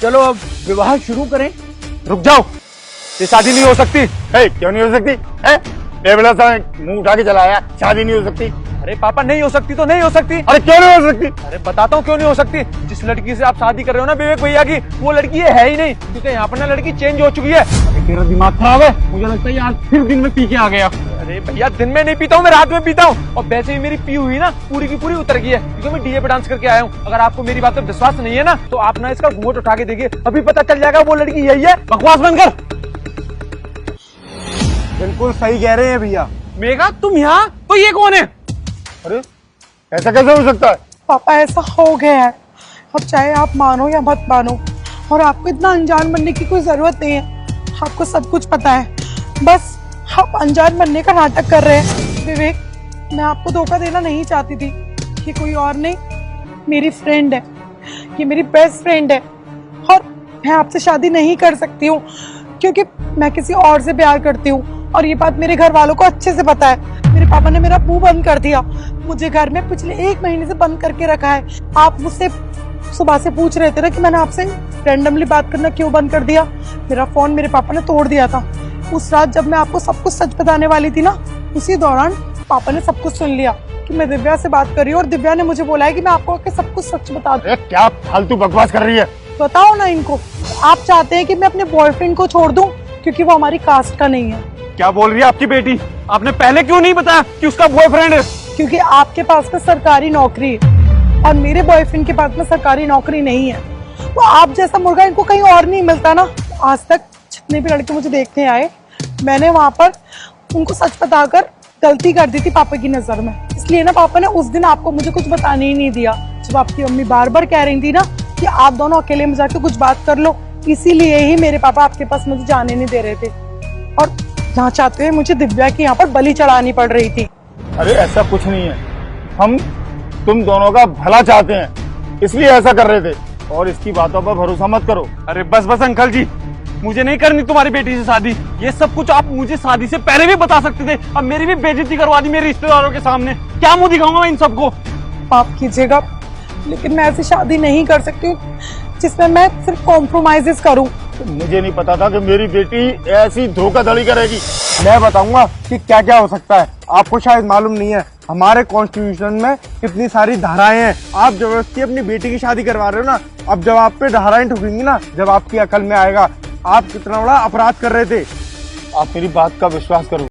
चलो अब विवाह शुरू करें। रुक जाओ, ये शादी नहीं हो सकती है। क्यों नहीं हो सकती है? बेवड़ा सा मुंह उठा के चलाया, शादी नहीं हो सकती। अरे पापा नहीं हो सकती तो नहीं हो सकती। अरे क्यों नहीं हो सकती? अरे बताता हूँ क्यों नहीं हो सकती। जिस लड़की से आप शादी कर रहे हो ना विवेक भैया की, वो लड़की ये है ही नहीं, क्योंकि यहाँ पर ना लड़की चेंज हो चुकी है। तेरा दिमाग खराब है, मुझे लगता है आज फिर दिन में पी के आ गया। अरे भैया दिन में नहीं पीता हूँ, मैं रात में पीता हूँ। और वैसे ही मेरी पी हुई ना पूरी की पूरी उतर गई है, क्योंकि मैं डीजे पे डांस करके आया हूँ। अगर आपको मेरी बात पर विश्वास नहीं है ना, तो आप ना इसका घूंघट उठा के देखिए, अभी पता चल जाएगा वो लड़की यही है। बकवास बंद कर। बिल्कुल सही कह रहे हैं भैया। मेघा तुम यहाँ, तो ये कौन है? अरे ऐसा कैसे हो सकता है? पापा ऐसा हो गया है, अब चाहे आप मानो या मत मानो, और आपको इतना अनजान बनने की कोई जरूरत नहीं है। आपको सब कुछ पता है, बस आप अनजान बनने का नाटक कर रहे हैं। विवेक, मैं आपको धोखा देना नहीं चाहती थी। ये कोई और नहीं, मेरी फ्रेंड है, ये मेरी बेस्ट फ्रेंड है। और मैं आपसे शादी नहीं कर सकती हूँ, क्योंकि मैं किसी और से प्यार करती हूँ, और ये बात मेरे घर वालों को अच्छे से पता है। मेरे पापा ने मेरा मुंह बंद कर दिया, मुझे घर में पिछले 1 महीने से बंद करके रखा है। आप मुझसे सुबह से पूछ रहे थे ना कि मैंने आपसे रैंडमली बात करना क्यों बंद कर दिया। मेरा फोन मेरे पापा ने तोड़ दिया था। उस रात जब मैं आपको सब कुछ सच बताने वाली थी ना, उसी दौरान पापा ने सब कुछ सुन लिया कि मैं दिव्या से बात कर रही हूँ, और दिव्या ने मुझे बोला है कि मैं आपको आके सब कुछ सच बता दूं। क्या फालतू बकवास कर रही है? बताओ ना इनको। आप चाहते हैं कि मैं अपने बॉयफ्रेंड को छोड़ दूं क्योंकि वो हमारी कास्ट का नहीं है? क्या बोल रही है आपकी बेटी? आपने पहले क्यों नहीं बताया कि उसका बॉयफ्रेंड है? क्योंकि आपके पास में सरकारी नौकरी है और मेरे बॉयफ्रेंड के पास में सरकारी नौकरी नहीं है। तो आप जैसा मुर्गा इनको कहीं और नहीं मिलता ना। आज तक जितने भी लड़के मुझे देखने आए, मैंने वहां पर उनको सच बताकर गलती कर दी थी पापा की नजर में। इसलिए ना पापा ने उस दिन आपको मुझे कुछ बताने ही नहीं दिया, जब आपकी मम्मी बार बार कह रही थी ना कि आप दोनों अकेले में जाके कुछ बात कर लो। इसीलिए ही मेरे पापा आपके पास मुझे जाने नहीं दे रहे थे, और यहाँ चाहते हुए मुझे दिव्या की यहाँ पर बलि चढ़ानी पड़ रही थी। अरे ऐसा कुछ नहीं है, हम तुम दोनों का भला चाहते हैं, इसलिए ऐसा कर रहे थे, और इसकी बातों पर भरोसा मत करो। अरे बस बस अंकल जी, मुझे नहीं करनी तुम्हारी बेटी से शादी। ये सब कुछ आप मुझे शादी से पहले भी बता सकते थे। अब मेरी भी बेइज्जती करवा दी मेरे रिश्तेदारों के सामने। क्या मुंह दिखाऊंगा मैं इन सबको? माफ कीजिएगा, लेकिन मैं ऐसी शादी नहीं कर सकती जिसमें मैं सिर्फ कॉम्प्रोमाइजेस करूं। मुझे नहीं पता था कि मेरी बेटी ऐसी धोखाधड़ी करेगी। मैं बताऊंगा कि क्या क्या हो सकता है। आपको शायद मालूम नहीं है, हमारे कॉन्स्टिट्यूशन में कितनी सारी धाराएं हैं। आप जबरदस्ती अपनी बेटी की शादी करवा रहे हो ना। अब जब आप पे धाराएं ठुकेंगी ना, जब आपकी अकल में आएगा आप कितना बड़ा अपराध कर रहे थे। आप मेरी बात का विश्वास करो।